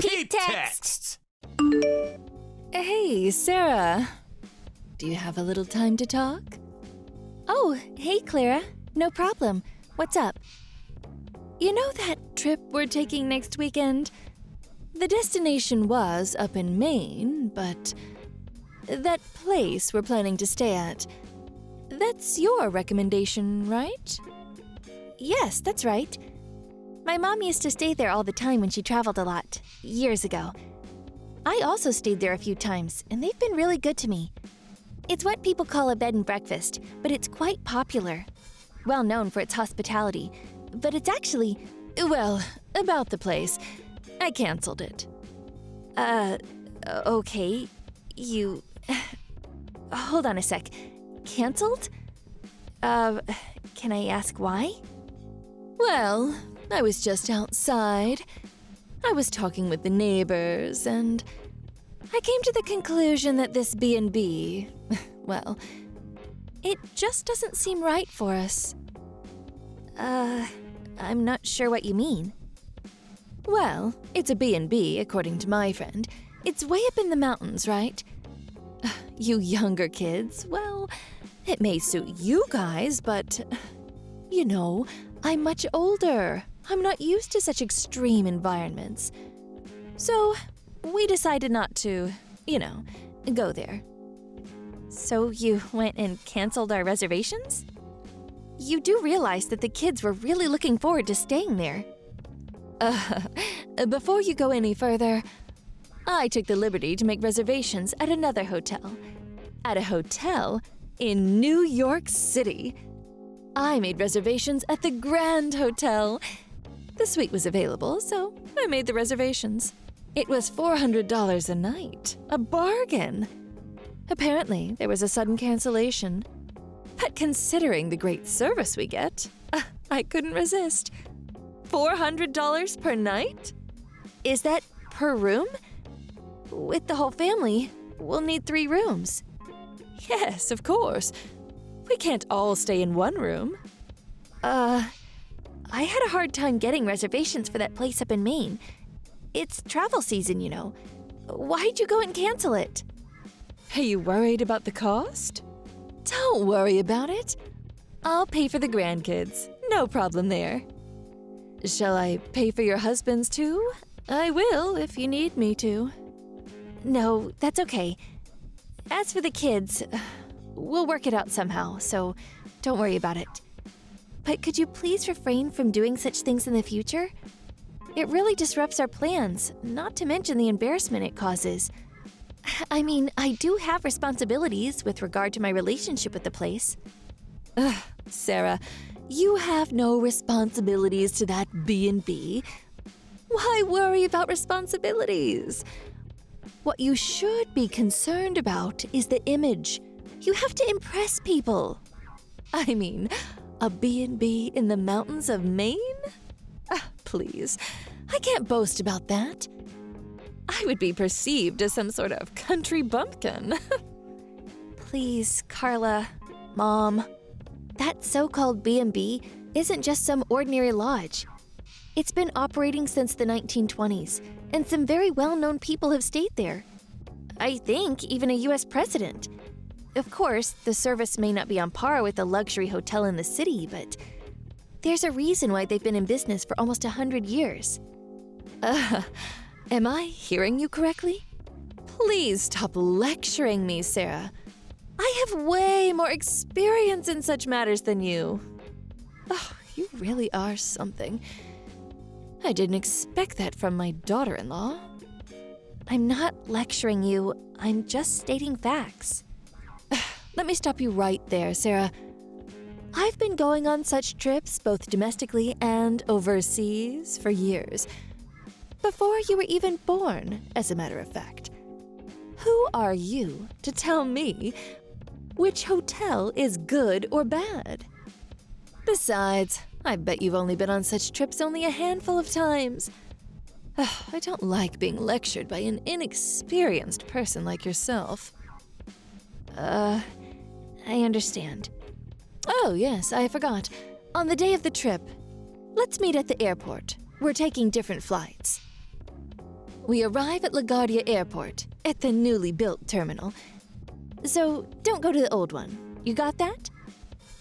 Peep Texts! Hey, Sarah. Do you have a little time to talk? Oh, hey, Clara. No problem. What's up? You know that trip we're taking next weekend? The destination was up in Maine, but that place we're planning to stay at, that's your recommendation, right? Yes, that's right. My mom used to stay there all the time when she traveled a lot, years ago. I also stayed there a few times, and they've been really good to me. It's what people call a bed and breakfast, but it's quite popular. Well known for its hospitality, but it's actually... Well, about the place. I canceled it. Okay. You... Hold on a sec. Canceled? Can I ask why? Well, I was just outside. I was talking with the neighbors, and I came to the conclusion that this B&B, well, it just doesn't seem right for us. I'm not sure what you mean. Well, it's a B&B, according to my friend. It's way up in the mountains, right? You younger kids, well, it may suit you guys, but, you know, I'm much older. I'm not used to such extreme environments. So, we decided not to, go there. So you went and canceled our reservations? You do realize that the kids were really looking forward to staying there. Before you go any further, I took the liberty to make reservations at another hotel. At a hotel in New York City. I made reservations at the Grand Hotel. The suite was available, so I made the reservations. It was $400 a night. A bargain. Apparently, there was a sudden cancellation. But considering the great service we get, I couldn't resist. $400 per night? Is that per room? With the whole family, we'll need 3 rooms. Yes, of course. We can't all stay in one room. I had a hard time getting reservations for that place up in Maine. It's travel season, you know. Why'd you go and cancel it? Are you worried about the cost? Don't worry about it. I'll pay for the grandkids. No problem there. Shall I pay for your husband's too? I will if you need me to. No, that's okay. As for the kids, we'll work it out somehow, so don't worry about it. But could you please refrain from doing such things in the future? It really disrupts our plans, not to mention the embarrassment it causes. I mean, I do have responsibilities with regard to my relationship with the place. Sarah, you have no responsibilities to that B&B. Why worry about responsibilities? What you should be concerned about is the image. You have to impress people. I mean, a B&B in the mountains of Maine? Please, I can't boast about that. I would be perceived as some sort of country bumpkin. Please, Carla, Mom. That so-called B&B isn't just some ordinary lodge. It's been operating since the 1920s, and some very well-known people have stayed there. I think even a U.S. president. Of course, the service may not be on par with a luxury hotel in the city, but there's a reason why they've been in business for almost 100 years. Am I hearing you correctly? Please stop lecturing me, Sarah. I have way more experience in such matters than you. Oh, you really are something. I didn't expect that from my daughter-in-law. I'm not lecturing you. I'm just stating facts. Let me stop you right there, Sarah. I've been going on such trips, both domestically and overseas, for years. Before you were even born, as a matter of fact. Who are you to tell me which hotel is good or bad? Besides, I bet you've only been on such trips only a handful of times. I don't like being lectured by an inexperienced person like yourself. I understand. Oh, yes, I forgot. On the day of the trip, let's meet at the airport. We're taking different flights. We arrive at LaGuardia Airport, at the newly built terminal. So don't go to the old one. You got that?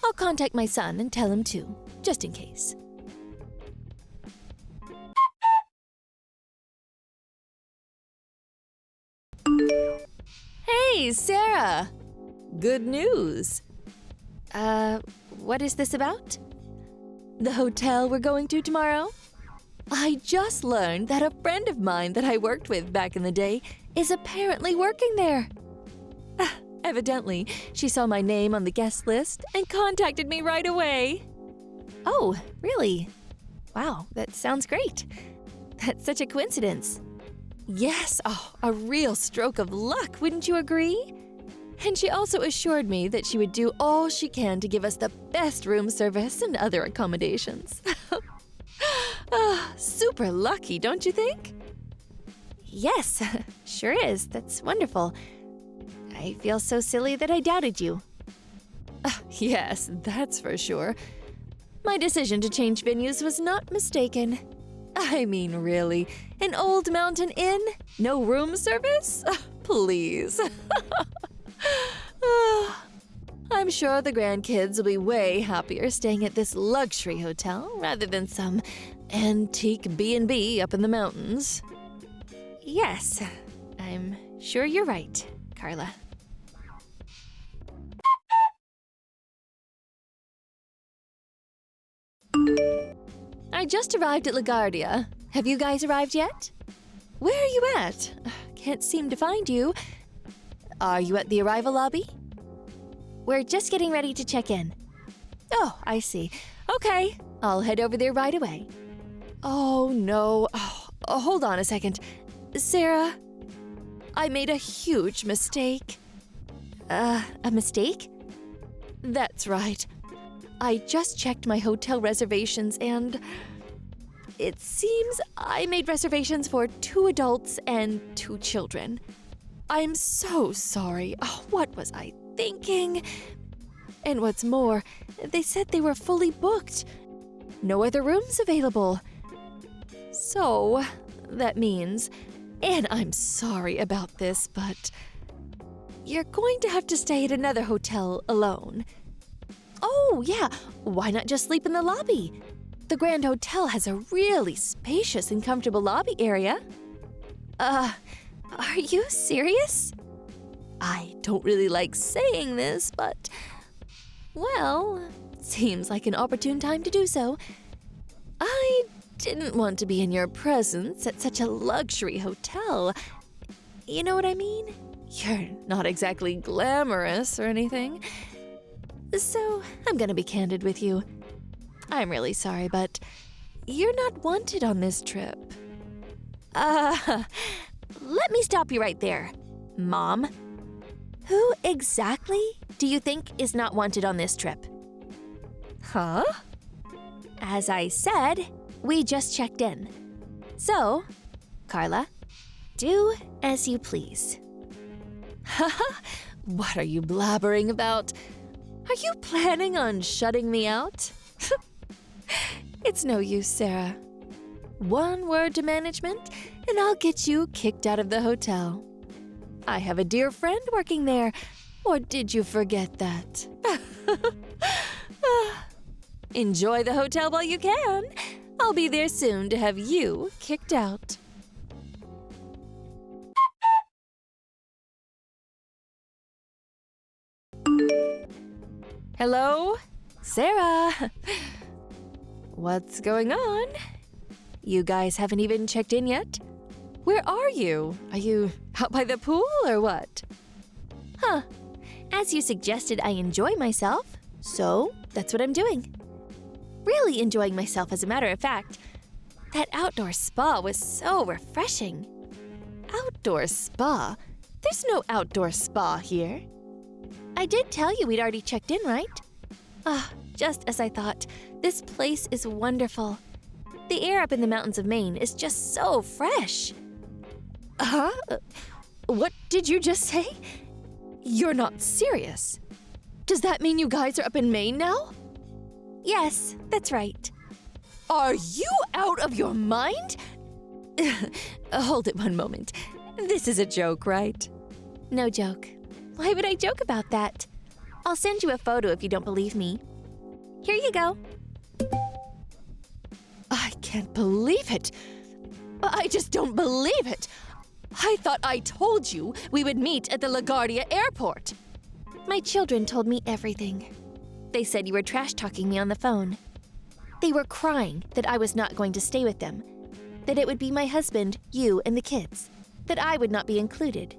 I'll contact my son and tell him too, just in case. Hey, Sarah! Good news. What is this about? The hotel we're going to tomorrow? I just learned that a friend of mine that I worked with back in the day is apparently working there. Evidently, she saw my name on the guest list and contacted me right away. Oh, really? Wow, that sounds great. That's such a coincidence. Yes, a real stroke of luck, wouldn't you agree? And she also assured me that she would do all she can to give us the best room service and other accommodations. Super lucky, don't you think? Yes, sure is. That's wonderful. I feel so silly that I doubted you. Yes, that's for sure. My decision to change venues was not mistaken. I mean, really, an old mountain inn? No room service? Please. I'm sure the grandkids will be way happier staying at this luxury hotel rather than some antique B&B up in the mountains. Yes, I'm sure you're right, Carla. I just arrived at LaGuardia. Have you guys arrived yet? Where are you at? Can't seem to find you. Are you at the arrival lobby? We're just getting ready to check in. Oh, I see. Okay, I'll head over there right away. Oh, no. Hold on a second. Sarah, I made a huge mistake. A mistake? That's right. I just checked my hotel reservations and it seems I made reservations for 2 adults and 2 children. I'm so sorry. What was I thinking? And what's more, they said they were fully booked. No other rooms available. So, that means, and I'm sorry about this, but you're going to have to stay at another hotel alone. Oh, yeah, why not just sleep in the lobby? The Grand Hotel has a really spacious and comfortable lobby area. Are you serious? I don't really like saying this, but, well, seems like an opportune time to do so. I didn't want to be in your presence at such a luxury hotel. You know what I mean? You're not exactly glamorous or anything. So, I'm gonna be candid with you. I'm really sorry, but you're not wanted on this trip. Let me stop you right there. Mom, who exactly do you think is not wanted on this trip? Huh? As I said, we just checked in. So, Carla, do as you please. What are you blabbering about? Are you planning on shutting me out? It's no use, Sarah. One word to management, and I'll get you kicked out of the hotel. I have a dear friend working there, or did you forget that? Enjoy the hotel while you can. I'll be there soon to have you kicked out. Hello? Sarah? What's going on? You guys haven't even checked in yet? Where are you? Are you out by the pool or what? Huh. As you suggested, I enjoy myself, so that's what I'm doing. Really enjoying myself, as a matter of fact. That outdoor spa was so refreshing. Outdoor spa? There's no outdoor spa here. I did tell you we'd already checked in, right? Just as I thought. This place is wonderful. The air up in the mountains of Maine is just so fresh. Huh? What did you just say? You're not serious. Does that mean you guys are up in Maine now? Yes, that's right. Are you out of your mind? Hold it one moment. This is a joke, right? No joke. Why would I joke about that? I'll send you a photo if you don't believe me. Here you go. I can't believe it. I just don't believe it. I thought I told you we would meet at the LaGuardia airport. My children told me everything. They said you were trash-talking me on the phone. They were crying that I was not going to stay with them, that it would be my husband, you, and the kids, that I would not be included.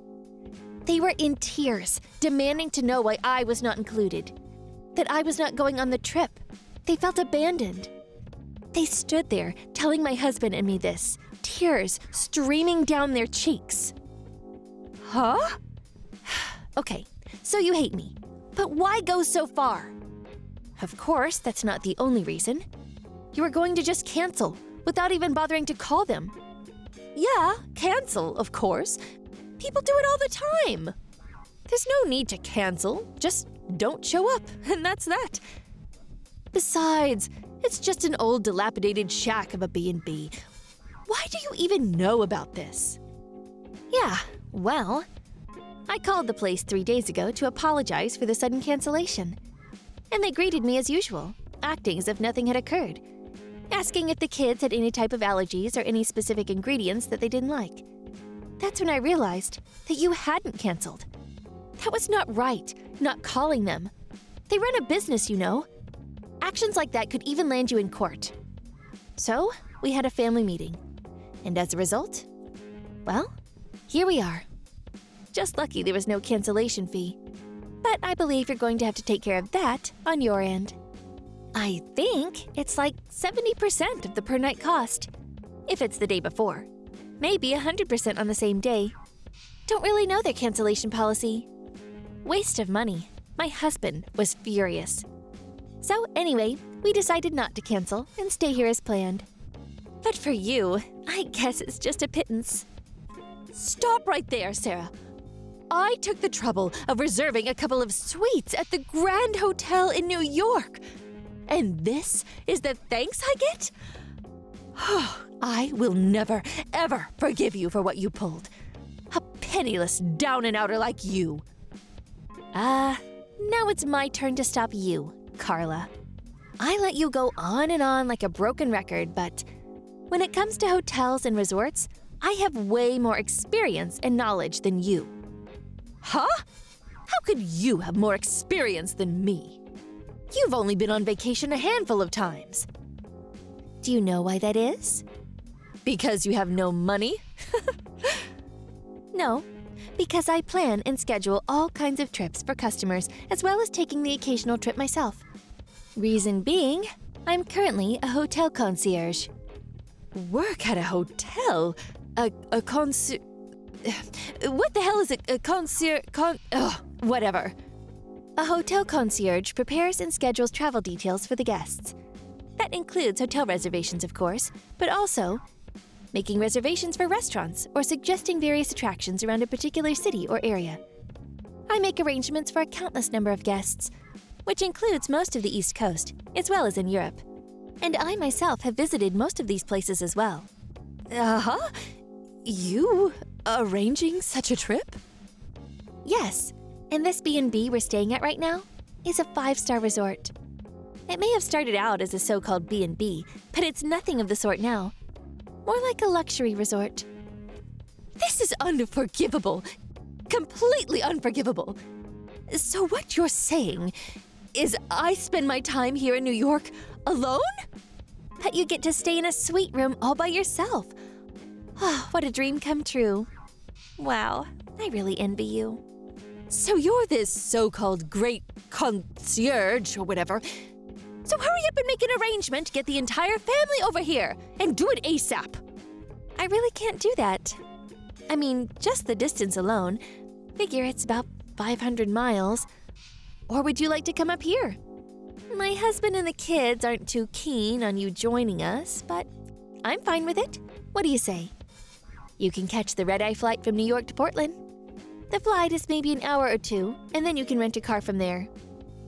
They were in tears, demanding to know why I was not included, that I was not going on the trip. They felt abandoned. They stood there telling my husband and me this, tears streaming down their cheeks. Huh? Okay, so you hate me, but why go so far? Of course, that's not the only reason. You were going to just cancel without even bothering to call them. Yeah, cancel, of course. People do it all the time. There's no need to cancel. Just don't show up, and that's that. Besides, it's just an old dilapidated shack of a B&B. Why do you even know about this? Yeah, well, I called the place 3 days ago to apologize for the sudden cancellation. And they greeted me as usual, acting as if nothing had occurred, asking if the kids had any type of allergies or any specific ingredients that they didn't like. That's when I realized that you hadn't canceled. That was not right, not calling them. They run a business, you know. Actions like that could even land you in court. So, we had a family meeting. And as a result, well, here we are. Just lucky there was no cancellation fee. But I believe you're going to have to take care of that on your end. I think it's like 70% of the per night cost, if it's the day before. Maybe 100% on the same day. Don't really know their cancellation policy. Waste of money. My husband was furious. So anyway, we decided not to cancel and stay here as planned. But for you, I guess it's just a pittance. Stop right there, Sarah. I took the trouble of reserving a couple of suites at the Grand Hotel in New York. And this is the thanks I get? I will never, ever forgive you for what you pulled. A penniless down-and-outer like you. Now it's my turn to stop you, Carla. I let you go on and on like a broken record, but when it comes to hotels and resorts, I have way more experience and knowledge than you. Huh? How could you have more experience than me? You've only been on vacation a handful of times. Do you know why that is? Because you have no money? No, because I plan and schedule all kinds of trips for customers as well as taking the occasional trip myself. Reason being, I'm currently a hotel concierge. Work at a hotel? A concierge? What the hell is a concierge? Whatever. A hotel concierge prepares and schedules travel details for the guests. That includes hotel reservations, of course, but also making reservations for restaurants or suggesting various attractions around a particular city or area. I make arrangements for a countless number of guests, which includes most of the East Coast, as well as in Europe. And I myself have visited most of these places as well. Uh-huh. You arranging such a trip? Yes, and this B&B we're staying at right now is a 5-star resort. It may have started out as a so-called B&B, but it's nothing of the sort now. More like a luxury resort. This is unforgivable. Completely unforgivable. So what you're saying is I spend my time here in New York alone? That you get to stay in a suite room all by yourself. Oh, what a dream come true. Wow, I really envy you. So you're this so-called great concierge or whatever. So hurry up and make an arrangement to get the entire family over here and do it ASAP. I really can't do that. I mean, just the distance alone. Figure it's about 500 miles. Or would you like to come up here? My husband and the kids aren't too keen on you joining us, but I'm fine with it. What do you say? You can catch the red-eye flight from New York to Portland. The flight is maybe an hour or two, and then you can rent a car from there.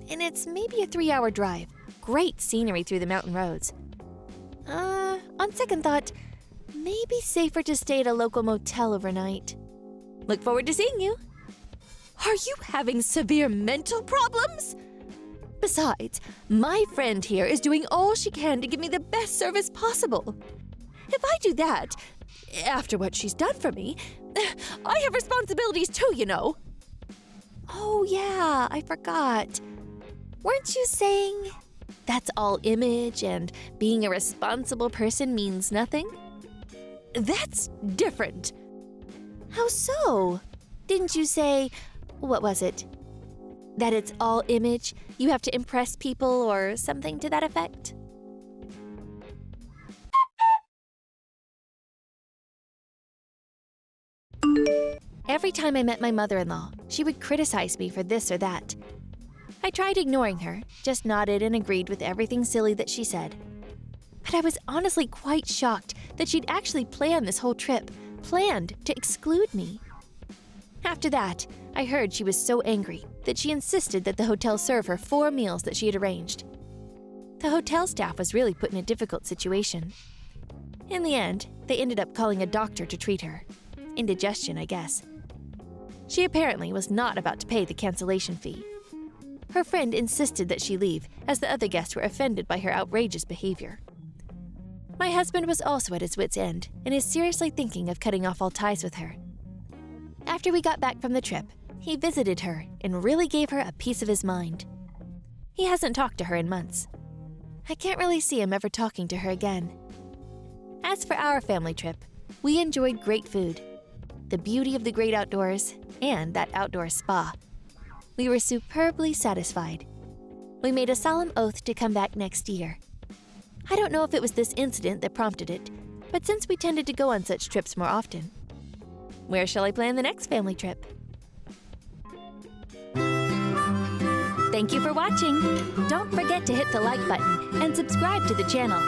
And it's maybe a 3-hour drive. Great scenery through the mountain roads. On second thought, Maybe safer to stay at a local motel overnight. Look forward to seeing you. Are you having severe mental problems? Besides, my friend here is doing all she can to give me the best service possible. If I do that, after what she's done for me, I have responsibilities too, you know. Oh yeah, I forgot. Weren't you saying that's all image and being a responsible person means nothing? That's different. How so? Didn't you say, what was it? That it's all image, you have to impress people or something to that effect? Every time I met my mother-in-law, she would criticize me for this or that. I tried ignoring her, just nodded and agreed with everything silly that she said. But I was honestly quite shocked that she'd actually planned this whole trip, planned to exclude me. After that, I heard she was so angry that she insisted that the hotel serve her 4 meals that she had arranged. The hotel staff was really put in a difficult situation. In the end, they ended up calling a doctor to treat her. Indigestion, I guess. She apparently was not about to pay the cancellation fee. Her friend insisted that she leave, as the other guests were offended by her outrageous behavior. My husband was also at his wit's end and is seriously thinking of cutting off all ties with her. After we got back from the trip, he visited her and really gave her a piece of his mind. He hasn't talked to her in months. I can't really see him ever talking to her again. As for our family trip, we enjoyed great food, the beauty of the great outdoors, and that outdoor spa. We were superbly satisfied. We made a solemn oath to come back next year. I don't know if it was this incident that prompted it, but since we tended to go on such trips more often, where shall I plan the next family trip? Thank you for watching. Don't forget to hit the like button and subscribe to the channel.